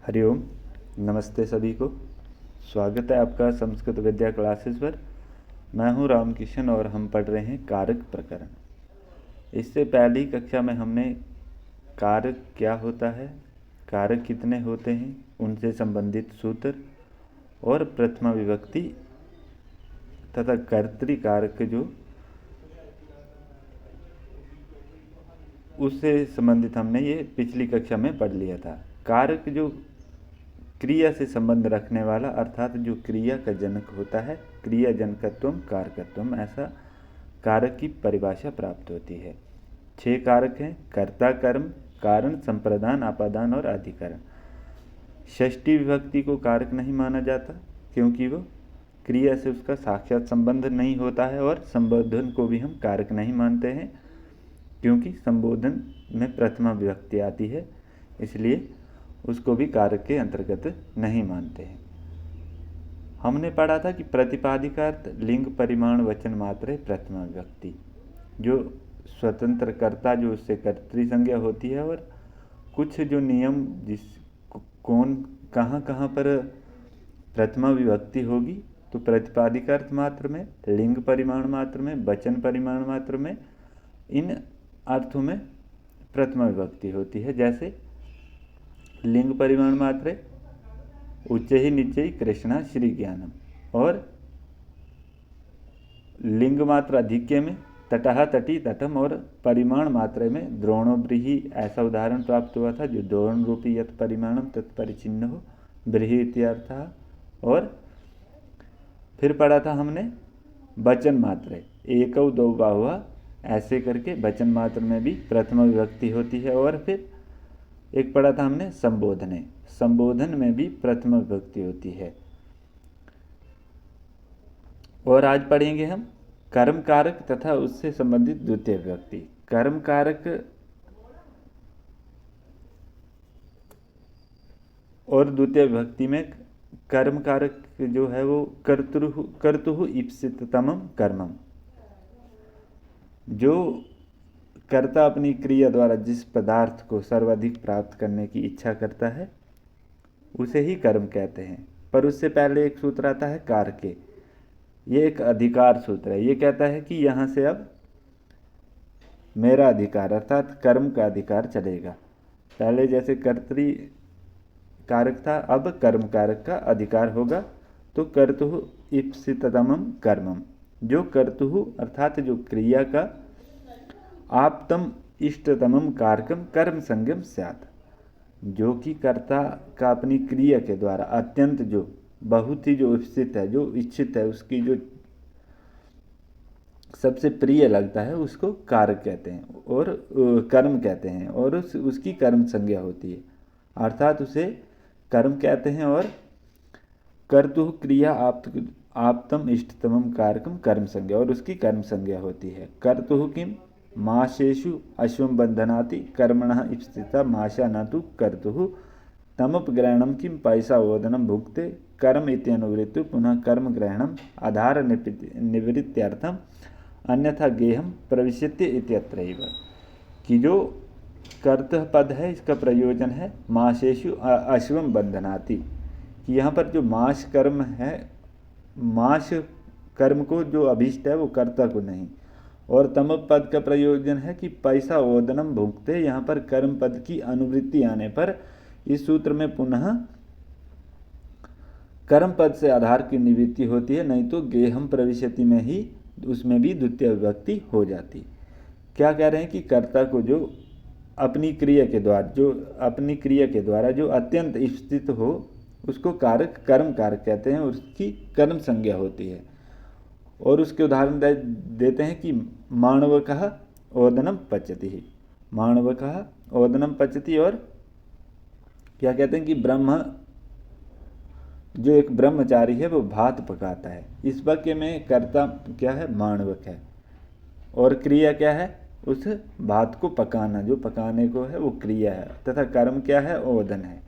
हरिओम। नमस्ते सभी को। स्वागत है आपका संस्कृत विद्या क्लासेस पर। मैं हूं रामकिशन और हम पढ़ रहे हैं कारक प्रकरण। इससे पहली कक्षा में हमने कारक क्या होता है, कारक कितने होते हैं, उनसे संबंधित सूत्र और प्रथमा विभक्ति तथा कर्तृकारक जो उससे संबंधित हमने ये पिछली कक्षा में पढ़ लिया था। कारक जो क्रिया से संबंध रखने वाला अर्थात जो क्रिया का जनक होता है, क्रिया जनकत्वम कारकत्वम, ऐसा कारक की परिभाषा प्राप्त होती है। 6 कारक हैं: कर्ता, कर्म, कारण, संप्रदान, आपादान और अधिकरण। षष्ठी विभक्ति को कारक नहीं माना जाता क्योंकि वो क्रिया से उसका साक्षात संबंध नहीं होता है, और संबोधन को भी हम कारक नहीं मानते हैं क्योंकि संबोधन में प्रथमा विभक्ति आती है, इसलिए उसको भी कारक के अंतर्गत नहीं मानते हैं। हमने पढ़ा था कि प्रतिपादिका अर्थ लिंग, परिमाण, वचन मात्र है प्रथमा विभक्ति। जो स्वतंत्र कर्ता जो उससे कर्तृ संज्ञा होती है, और कुछ जो नियम जिस कौन कहाँ कहाँ पर प्रथमा विभक्ति होगी, तो प्रतिपादिका अर्थ मात्र में, लिंग परिमाण मात्र में, वचन परिमाण मात्र में, इन अर्थों में प्रथमा विभक्ति होती है। जैसे लिंग परिमाण मात्रे उच्च ही नीचे ही कृष्णा श्री ज्ञानम, और लिंग मात्रा अधिक्य में तटह तटी तटम, और परिमाण मात्रा में द्रोणो ब्रीहि, ऐसा उदाहरण प्राप्त हुआ था जो द्रोण रूपी यत परिमाणम तत्परिचिन्न हो ब्रीहि इत्यर्थः। और फिर पढ़ा था हमने वचन मात्रे एकौ दो बाहुआ, ऐसे करके वचन मात्र में भी प्रथमा विभक्ति होती है। और फिर एक पढ़ा था हमने संबोधने, संबोधन में भी प्रथमा विभक्ति होती है। और आज पढ़ेंगे हम कर्म कारक तथा उससे संबंधित द्वितीय विभक्ति। कर्म कारक और द्वितीय विभक्ति में कर्म कारक जो है वो कर्तुः ईप्सिततमं कर्मम, जो कर्ता अपनी क्रिया द्वारा जिस पदार्थ को सर्वाधिक प्राप्त करने की इच्छा करता है उसे ही कर्म कहते हैं। पर उससे पहले एक सूत्र आता है कारके। ये एक अधिकार सूत्र है। ये कहता है कि यहाँ से अब मेरा अधिकार अर्थात कर्म का अधिकार चलेगा। पहले जैसे कर्तृ कारक था, अब कर्म कारक का अधिकार होगा। तो कर्तुः ईप्सिततमं कर्मम, जो कर्तुः अर्थात जो क्रिया का आप्तम इष्टतमम कारकम कर्म संज्ञम स्यात्, जो कि कर्ता का अपनी क्रिया के द्वारा अत्यंत जो बहुत ही जो इप्सित है, जो इच्छित है, उसकी जो सबसे प्रिय लगता है उसको कारक कहते हैं और कर्म कहते हैं, और उसकी कर्म संज्ञा होती है अर्थात उसे कर्म कहते हैं। और कर्तुः क्रिया आप्तम इष्टतमम कारकम कर्म संज्ञा, और उसकी कर्म संज्ञा होती है। कर्तुः किम माशेषु अश्वम बंधनाति कर्मणः इप्सिता माशा न तु कर्तुः तमुपग्रहणम किम पैसा ओदनम भुक्ते कर्म इत्यनुवृत्ति पुनः कर्म ग्रहणम आधार निवृत्त्यर्थम अन्यथा गेहम प्रविश्यते इत्यत्रैव, कि जो कर्तः पद है इसका प्रयोजन है माशेषु अश्वम बंधनाति, कि यहाँ पर जो माश कर्म है, माश कर्म को जो अभीष्ट है वो कर्ता को नहीं। और तम पद का प्रयोजन है कि पैसा ओदनम भुगते, यहाँ पर कर्म पद की अनुवृत्ति आने पर इस सूत्र में पुनः कर्म पद से आधार की निवृत्ति होती है, नहीं तो गेहम प्रविशति में ही उसमें भी द्वितीय विभक्ति हो जाती। क्या कह रहे हैं कि कर्ता को जो अपनी क्रिया के द्वारा जो अत्यंत इष्टित हो उसको कारक कर्म कारक कहते हैं, उसकी कर्म संज्ञा होती है। और उसके उदाहरण देते हैं कि माणवकः ओदनम पचति, माणवकः ओदनम पचति। और क्या कहते हैं कि ब्रह्म जो एक ब्रह्मचारी है वो भात पकाता है। इस वाक्य में कर्ता क्या है? माणवक है, और क्रिया क्या है? उस भात को पकाना, जो पकाने को है वो क्रिया है, तथा कर्म क्या है? ओदन है।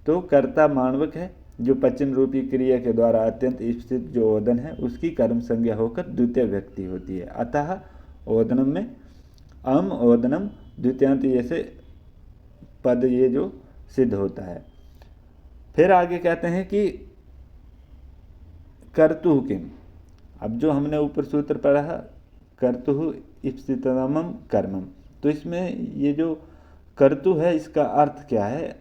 तो कर्ता माणवक है, जो पचन रूपी क्रिया के द्वारा अत्यंत इष्टित जो ओदन है उसकी कर्म संज्ञा होकर द्वितीय व्यक्ति होती है। अतः ओदनम में अम ओदनम द्वितीयांत जैसे पद ये जो सिद्ध होता है। फिर आगे कहते हैं कि कर्तुः किम। अब जो हमने ऊपर सूत्र पढ़ा कर्तुः इप्सितमम कर्मम, तो इसमें ये जो कर्तु है इसका अर्थ क्या है,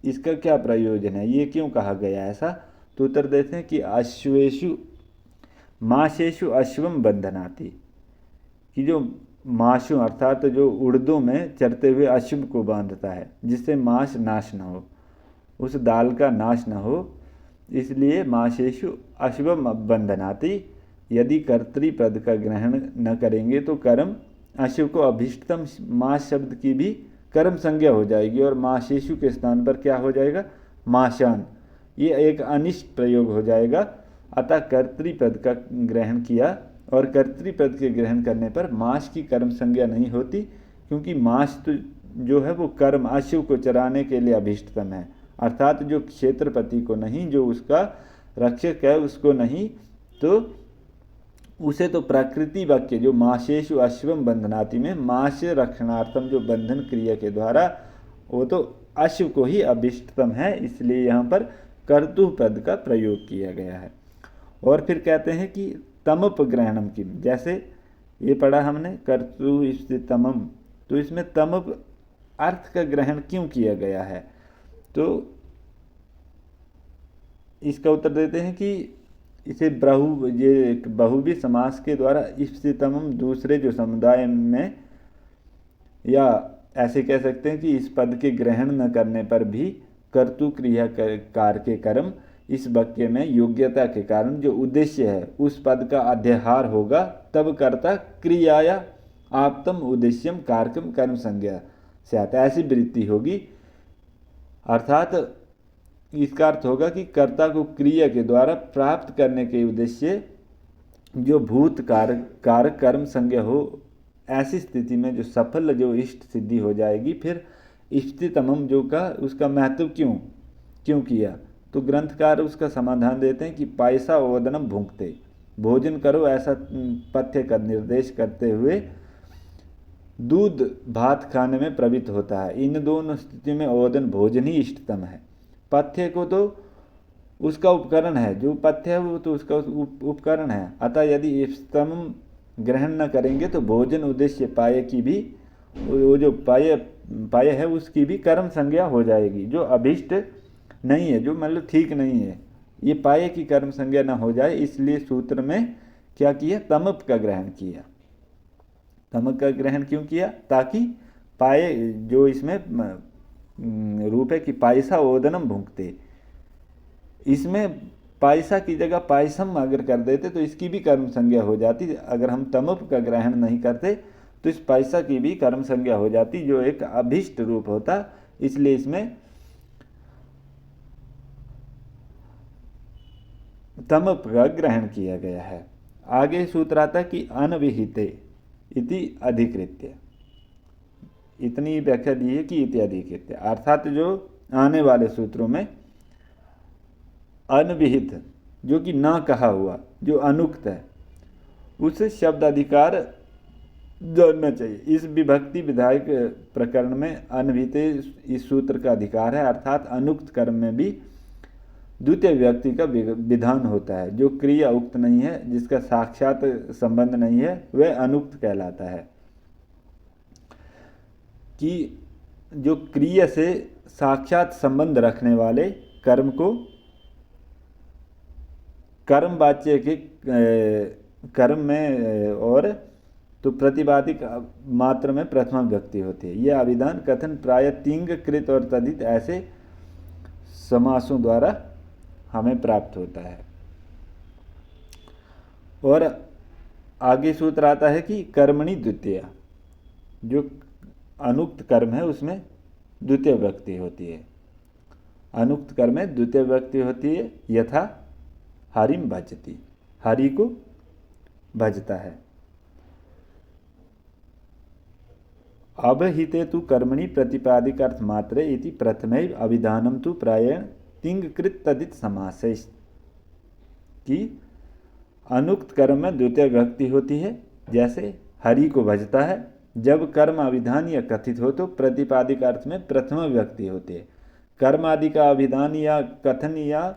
इसका क्या प्रयोजन है, ये क्यों कहा गया ऐसा। तो उत्तर देते हैं कि अश्वेषु माशेषु अश्वम बंधनाति, कि जो माशु अर्थात जो उड़दों में चरते हुए अश्व को बांधता है जिससे माश नाश न हो, उस दाल का नाश न हो, इसलिए माशेषु अश्वम बंधनाति। यदि कर्तृपद का ग्रहण न करेंगे तो कर्म अश्व को अभिष्टतम माश शब्द की भी कर्म संज्ञा हो जाएगी और माशेषु के स्थान पर क्या हो जाएगा, माशान, ये एक अनिष्ट प्रयोग हो जाएगा। अतः कर्तृपद का ग्रहण किया और कर्तृपद के ग्रहण करने पर माश की कर्म संज्ञा नहीं होती, क्योंकि माश तो जो है वो कर्म अश्व को चराने के लिए अभिष्टतम है, अर्थात जो क्षेत्रपति को नहीं, जो उसका रक्षक है उसको नहीं, तो उसे तो प्रकृति वाक्य जो माशेषु अश्वम बंधनाति में माश रक्षणार्थम जो बंधन क्रिया के द्वारा वो तो अश्व को ही अभिष्टतम है, इसलिए यहाँ पर कर्तु पद का प्रयोग किया गया है। और फिर कहते हैं कि तमप ग्रहणम की, जैसे ये पढ़ा हमने कर्तु इष्टतमम, तो इसमें तमप अर्थ का ग्रहण क्यों किया गया है, तो इसका उत्तर देते हैं कि इसे बहुवी समास के द्वारा इष्टतमम दूसरे जो समुदाय में, या ऐसे कह सकते हैं कि इस पद के ग्रहण न करने पर भी कर्तु क्रिया कार के कर्म इस वाक्य में योग्यता के कारण जो उद्देश्य है उस पद का अध्याहार होगा, तब कर्ता क्रियाया आप्तम उद्देश्यम कारकम कर्म संज्ञा से आता, ऐसी वृत्ति होगी। अर्थात इसका अर्थ होगा कि कर्ता को क्रिया के द्वारा प्राप्त करने के उद्देश्य जो भूत कारक कर्म संज्ञा हो, ऐसी स्थिति में जो सफल जो इष्ट सिद्धि हो जाएगी। फिर इष्टतमम जो का उसका महत्व क्यों किया, तो ग्रंथकार उसका समाधान देते हैं कि पायसा ओदनम भूंगते, भोजन करो ऐसा पथ्य का निर्देश करते हुए दूध भात खाने में प्रवृत्त होता है। इन दोनों स्थिति में ओदन भोजन ही इष्टतम है। पथ्य को तो उसका उपकरण है, जो पथ्य है वो तो उसका उपकरण है। अतः यदि इष्टतम ग्रहण न करेंगे तो भोजन उद्देश्य पाय की भी, वो जो पाय है उसकी भी कर्म संज्ञा हो जाएगी, जो अभिष्ट नहीं है, जो मतलब ठीक नहीं है, ये पाय की कर्म संज्ञा न हो जाए, इसलिए सूत्र में क्या किया, तमप का ग्रहण किया। तमप का ग्रहण क्यों किया, ताकि पाय जो इसमें रूप है कि पायसा ओदनम भूंगते, इसमें पायसा की जगह पायसम अगर कर देते तो इसकी भी कर्म संज्ञा हो जाती। अगर हम तमप का ग्रहण नहीं करते तो इस पायसा की भी कर्म संज्ञा हो जाती, जो एक अभिष्ट रूप होता, इसलिए इसमें तमप का ग्रहण किया गया है। आगे सूत्र आता कि अनविहिते इति अधिकृत्य, इतनी व्याख्या दी है कि इति अधिकृत्य, अर्थात जो आने वाले सूत्रों में अनविहित जो कि ना कहा हुआ, जो अनुक्त है, उस शब्द अधिकार जानना चाहिए। इस विभक्ति विधायक प्रकरण में अनविहित इस सूत्र का अधिकार है, अर्थात अनुक्त कर्म में भी द्वितीय व्यक्ति का विधान होता है। जो क्रिया उक्त नहीं है, जिसका साक्षात संबंध नहीं है, वह अनुक्त कहलाता है। कि जो क्रिया से साक्षात संबंध रखने वाले कर्म को कर्म वाच्य के कर्म में और तो प्रतिपादिक मात्र में प्रथमा व्यक्ति होती है। यह अभिधान कथन प्राय तिंग कृत और तदित ऐसे समासों द्वारा हमें प्राप्त होता है। और आगे सूत्र आता है कि कर्मणि द्वितीय, जो अनुक्त कर्म है उसमें द्वितीय व्यक्ति होती है। अनुक्त कर्म में द्वितीय व्यक्ति होती है। यथा हरिम भजती, हरि को भजता है। अवहिते तु कर्मणि प्रतिपादिक अर्थ मात्रे इति प्रथमैव अभिधानम तु प्रायेण तिंगकृत तदित समासे, कि अनुक्त कर्म में द्वितीय व्यक्ति होती है। जैसे हरि को भजता है, जब कर्म अभिधान या कथित हो तो प्रतिपादिक अर्थ में प्रथम व्यक्ति होती है। कर्म आदि का अभिधान या कथन या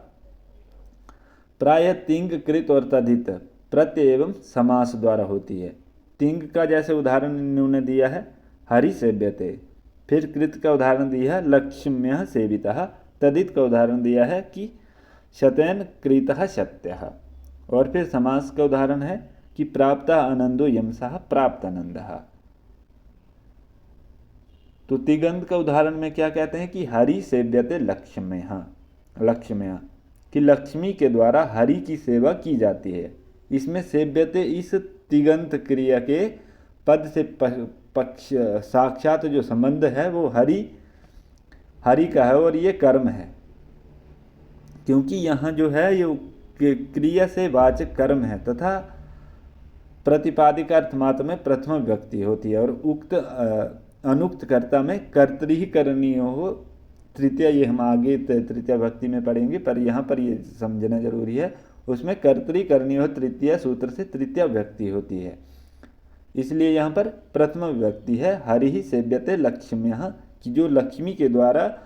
प्राय तिंग, कृत और तद्धित प्रत्यय एवं समास द्वारा होती है। तिंग का जैसे उदाहरण इन्होंने दिया है हरि सेव्यते, फिर कृत का उदाहरण दिया है लक्ष्म्य सेवितः, तद्धित का उदाहरण दिया है कि शतेन कृतः सत्यः, और फिर समास का उदाहरण है कि प्राप्ता आनंदो यमसः प्राप्त आनंदः। तो तिगंत का उदाहरण में क्या कहते हैं कि हरि सेव्यते लक्ष्म्य, कि लक्ष्मी के द्वारा हरि की सेवा की जाती है। इसमें सेव्यते इस तिगंत क्रिया के पद से पक्ष साक्षात जो संबंध है वो हरि का है और ये कर्म है, क्योंकि यहाँ जो है ये क्रिया से वाचक कर्म है तथा प्रतिपादिक अर्थ मात्र में प्रथम व्यक्ति होती है, और उक्त अनुक्त कर्ता में कर्तरी ही करणीय हो तृतीया, ये हम आगे तृतीया भक्ति में पढ़ेंगे, पर यहाँ पर ये समझना जरूरी है, उसमें कर्तरी करणीय हो तृतीया सूत्र से तृतीया व्यक्ति होती है, इसलिए यहाँ पर प्रथम व्यक्ति है हरि ही सेव्यते लक्ष्म्यः, कि जो लक्ष्मी के द्वारा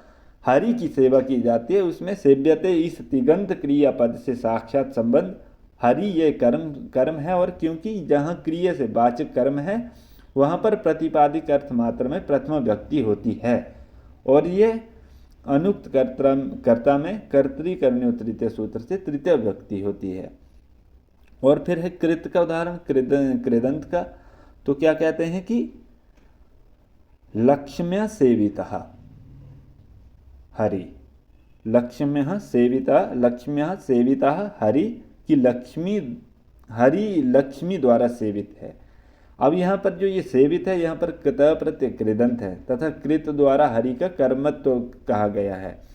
हरि की सेवा की जाती है उसमें सेव्यते इस तिगंत क्रिया पद से साक्षात संबंध हरि ये कर्म है, और क्योंकि जहाँ क्रिया से वाचक कर्म है वहाँ पर प्रतिपादिक अर्थ मात्र में प्रथम व्यक्ति होती है, और ये अनुक्त कर्ता में कर्तरी तृतीय सूत्र से तृतीय व्यक्ति होती है। और फिर है कृत का उदाहरण कृदंत का, तो क्या कहते हैं कि लक्ष्म्य सेवितः हरि, लक्ष्म्य सेविता हरि, की हरि लक्ष्मी द्वारा सेवित है। अब यहाँ पर जो ये सेवित है यहाँ पर कृत प्रत्यय कृदंत है तथा कृत द्वारा हरि का कर्मत्व कहा गया है,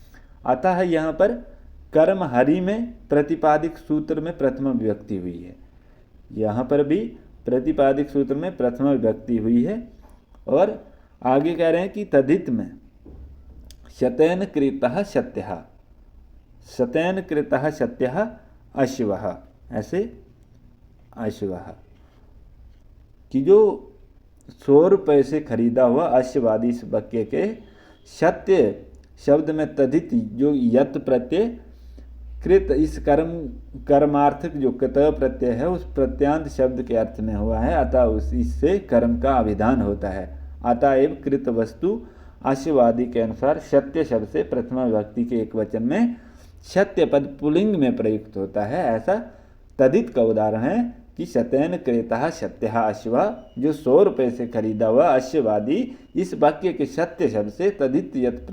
अतः यहाँ पर कर्म हरि में प्रतिपादिक सूत्र में प्रथम विभक्ति हुई है, यहाँ पर भी प्रतिपादिक सूत्र में प्रथम विभक्ति हुई है। और आगे कह रहे हैं कि तद्धित में शतेन कृतः सत्यः, शतेन कृतः सत्यः अश्वः, ऐसे अश्वः, कि जो 100 रुपये से खरीदा हुआ अश्ववादी इस वाक्य के सत्य शब्द में तद्धित जो यत प्रत्यय कृत इस कर्मार्थक जो कृत प्रत्यय है उस प्रत्यांत शब्द के अर्थ में हुआ है, अतः इससे कर्म का अभिधान होता है। अतएव कृत वस्तु आशीर्वादी के अनुसार सत्य शब्द से प्रथम विभक्ति के एक वचन में सत्य पद पुल्लिंग में प्रयुक्त होता है। ऐसा तद्धित का उदाहरण है कि शतेन क्रेता सत्यः अश्व, जो 100 रुपये से खरीदा हुआ अश्ववादी इस वाक्य के सत्य शब्द से तद्धित यत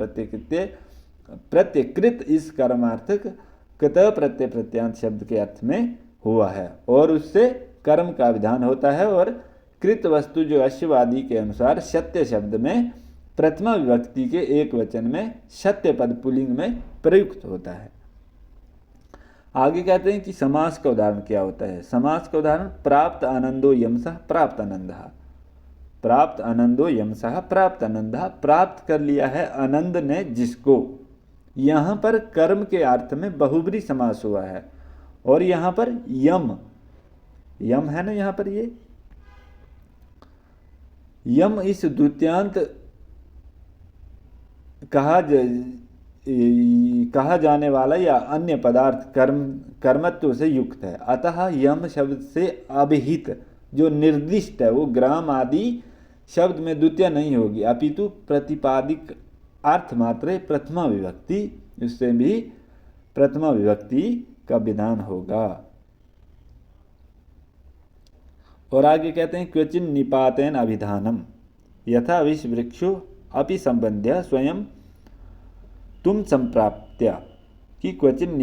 प्रत्यकृत इस कर्मार्थक कृत प्रत्यय प्रत्यांत शब्द के अर्थ में हुआ है, और उससे कर्म का विधान होता है। और कृत वस्तु जो अश्ववादी के अनुसार सत्य शब्द में प्रथमा विभक्ति के एक वचन में सत्य पद पुल्लिंग में प्रयुक्त होता है। आगे कहते हैं कि समास का उदाहरण क्या होता है। समास का उदाहरण प्राप्त आनंदो यमसः प्राप्त आनंदः, प्राप्त आनंदो यमसः प्राप्त आनंदः, प्राप्त कर लिया है आनंद ने जिसको। यहाँ पर कर्म के अर्थ में बहुब्री समास हुआ है, और यहाँ पर यम है ना, यहाँ पर ये यम इस द्वितीयांत कहा जाने वाला या अन्य पदार्थ कर्मत्व से युक्त है, अतः यम शब्द से अभिहित जो निर्दिष्ट है वो ग्राम आदि शब्द में द्वितीय नहीं होगी, अपितु प्रतिपादिक अर्थ मात्र प्रथमा विभक्ति, उससे भी प्रथमा विभक्ति का विधान होगा। और आगे कहते हैं क्वचिन निपातेन अभिधानम यथा विष वृक्षो अपि संबंध्य स्वयं तुम संप्राप्त्या, कि क्वचिन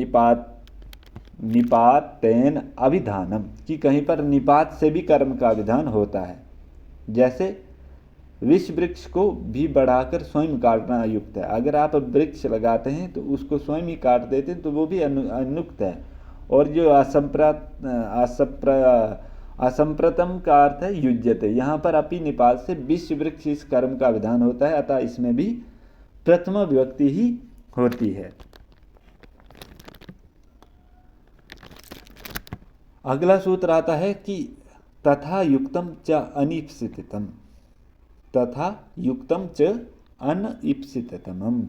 निपातेन अभिधानम, कि कहीं पर निपात से भी कर्म का विधान होता है। जैसे विष वृक्ष को भी बढ़ाकर स्वयं काटना अयुक्त है, अगर आप वृक्ष लगाते हैं तो उसको स्वयं ही काट देते हैं तो वो भी अनुक्त है। और जो असंप्रतम का अर्थ है युज्यते, यहाँ पर अपि निपात से विष वृक्ष इस कर्म का विधान होता है, अतः इसमें भी प्रथमा विभक्ति ही होती है। अगला सूत्र आता है कि तथा युक्तम च अनिप्सितम, तथा युक्तम च अनइप्सिततमम,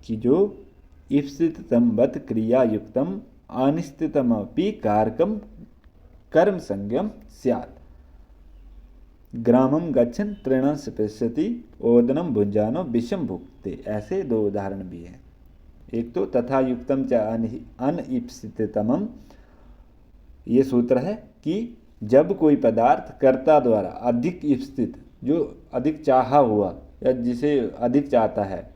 कि जो इप्सितमवत् क्रियायुक्तम अनिश्चितमपि कारकम कर्म संज्ञम स्यात्। ग्रामम गच्छन् तृणं स्पृशति ओदनम भुंजानो विषम भुक्ते। ऐसे दो उदाहरण भी हैं। एक तो तथा युक्तम च अनइप्सितमम, ये सूत्र है कि जब कोई पदार्थ कर्ता द्वारा अधिक इप्सित, जो अधिक चाहा हुआ या जिसे अधिक चाहता है,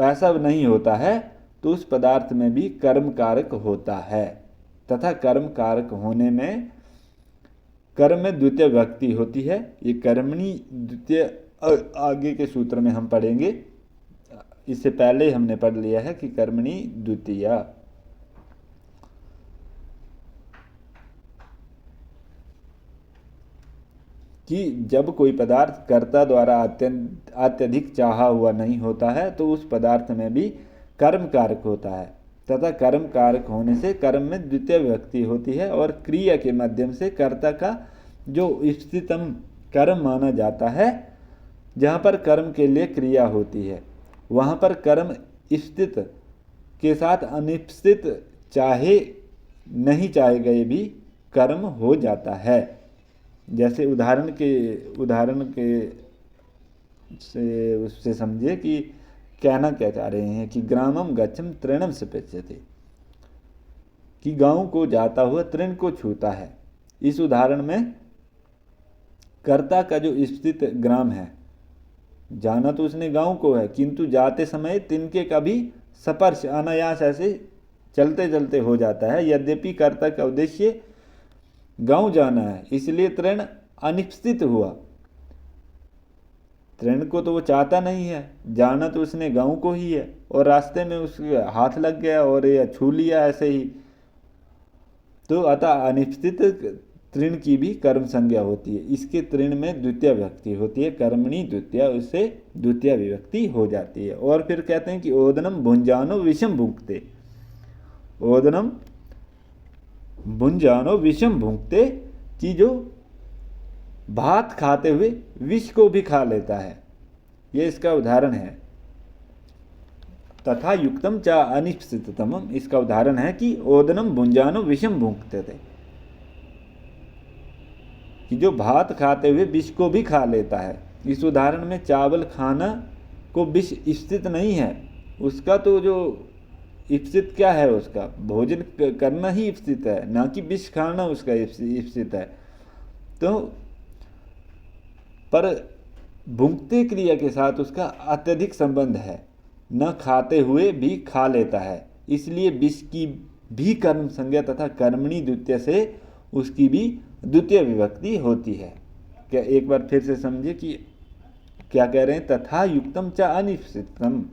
ऐसा नहीं होता है तो उस पदार्थ में भी कर्म कारक होता है। तथा कर्म कारक होने में कर्म में द्वितीय विभक्ति होती है। ये कर्मणी द्वितीय आगे के सूत्र में हम पढ़ेंगे। इससे पहले हमने पढ़ लिया है कि कर्मणी द्वितीया। कि जब कोई पदार्थ कर्ता द्वारा अत्यधिक चाहा हुआ नहीं होता है तो उस पदार्थ में भी कर्म कारक होता है। तथा कर्म कारक होने से कर्म में द्वितीय विभक्ति होती है और क्रिया के माध्यम से कर्ता का जो इष्टतम कर्म माना जाता है, जहाँ पर कर्म के लिए क्रिया होती है वहाँ पर कर्म इष्टित के साथ अनिश्चित चाहे नहीं चाहे गए भी कर्म हो जाता है। जैसे उदाहरण के से उससे समझिए कि कहना क्या चाह रहे हैं कि ग्रामम गच्छम तृणम स्पृशति, कि गांव को जाता हुआ तृण को छूता है। इस उदाहरण में कर्ता का जो स्थित ग्राम है, जाना तो उसने गांव को है, किंतु जाते समय तिनके का भी स्पर्श अनायास ऐसे चलते चलते हो जाता है। यद्यपि कर्ता का उद्देश्य गांव जाना है, इसलिए तृण अनिश्चित हुआ। तृण को तो वो चाहता नहीं है, जाना तो उसने गांव को ही है, और रास्ते में उसके हाथ लग गया और या छू लिया ऐसे ही। तो अतः अनिश्चित तृण की भी कर्म संज्ञा होती है। इसके तृण में द्वितीय विभक्ति होती है, कर्मणी द्वितीय, उससे द्वितीय विभक्ति हो जाती है। और फिर कहते हैं कि ओदनम भुंजानो विषम भुंक्ते। ओदनम भुंजानो विषम भुंक्ते, कि जो भात खाते हुए विष को भी खा लेता है। ये इसका उदाहरण है। तथा युक्तम च अनिश्चिततमम, इसका उदाहरण है कि ओदनम भुंजानो विषम भुंक्ते थे, कि जो भात खाते हुए विष को भी खा लेता है। इस उदाहरण में चावल खाना को विष इप्सित नहीं है, उसका तो जो इप्सित क्या है, उसका भोजन करना ही इप्सित है, ना कि विष खाना उसका इप्सित है। तो पर भुंक्ते क्रिया के साथ उसका अत्यधिक संबंध है, न खाते हुए भी खा लेता है, इसलिए विष की भी कर्म संज्ञा तथा कर्मणी द्वितीय से उसकी भी द्वितीय विभक्ति होती है। क्या एक बार फिर से समझिए कि क्या कह रहे हैं। तथा युक्तम च अनिश्चितम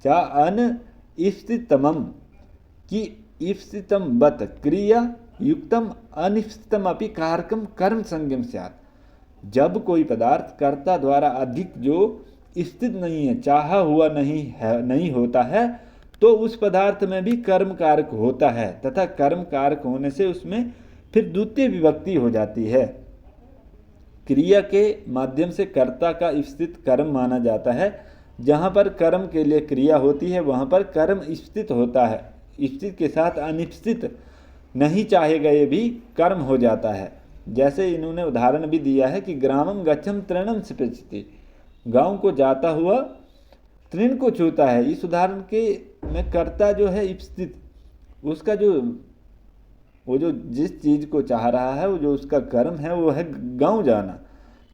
च अनिश्चितमम, कि इप्सितम बत क्रिया युक्तम अनिश्चितम अपि कारकम कर्म संज्ञम स्यात्। जब कोई पदार्थ कर्ता द्वारा अधिक जो स्थित नहीं है, चाहा हुआ नहीं होता है, तो उस पदार्थ में भी कर्म कारक होता है। तथा कर्म कारक होने से उसमें फिर द्वितीय विभक्ति हो जाती है। क्रिया के माध्यम से कर्ता का स्थित कर्म माना जाता है। जहाँ पर कर्म के लिए क्रिया होती है वहाँ पर कर्म स्थित होता है। स्थित के साथ अनिश्चित नहीं चाहे गए भी कर्म हो जाता है। जैसे इन्होंने उदाहरण भी दिया है कि ग्रामम गच्छम तृणम स्पृशति, गांव को जाता हुआ तृण को छूता है। इस उदाहरण के में कर्ता जो है स्थित, उसका वो जो जिस चीज़ को चाह रहा है, वो जो उसका कर्म है वो है गांव जाना,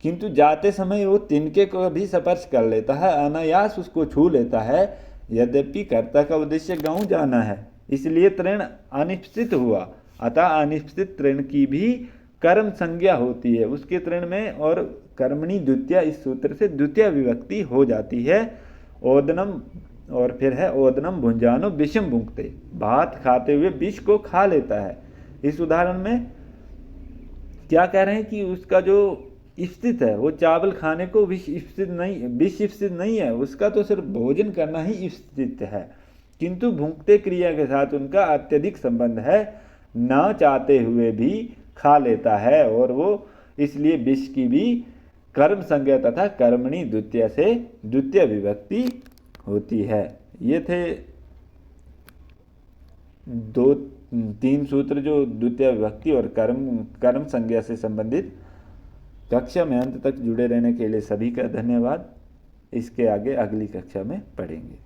किंतु जाते समय वो तिनके को भी स्पर्श कर लेता है, अनायास उसको छू लेता है। यद्यपि कर्ता का उद्देश्य गांव जाना है, इसलिए तृण अनिश्चित हुआ। अतः अनिश्चित तृण की भी कर्म संज्ञा होती है उसके तृण में, और कर्मणी द्वितीय, इस सूत्र से द्वितीय विभक्ति हो जाती है। ओदनम, और फिर है ओदनम भुंजानो विषम भुंक्ते, भात खाते हुए विष को खा लेता है। इस उदाहरण में क्या कह रहे हैं कि उसका जो स्थित है वो चावल खाने को विष स्थित नहीं है, उसका तो सिर्फ भोजन करना ही स्थित है, किंतु भुंक्ते क्रिया के साथ उनका अत्यधिक संबंध है, न चाहते हुए भी खा लेता है, और वो इसलिए विष की भी कर्म संज्ञा तथा कर्मणी द्वितीय से द्वितीय विभक्ति होती है। ये थे दो तीन सूत्र जो द्वितीय विभक्ति और कर्म संज्ञा से संबंधित। कक्षा में अंत तक जुड़े रहने के लिए सभी का धन्यवाद। इसके आगे अगली कक्षा में पढ़ेंगे।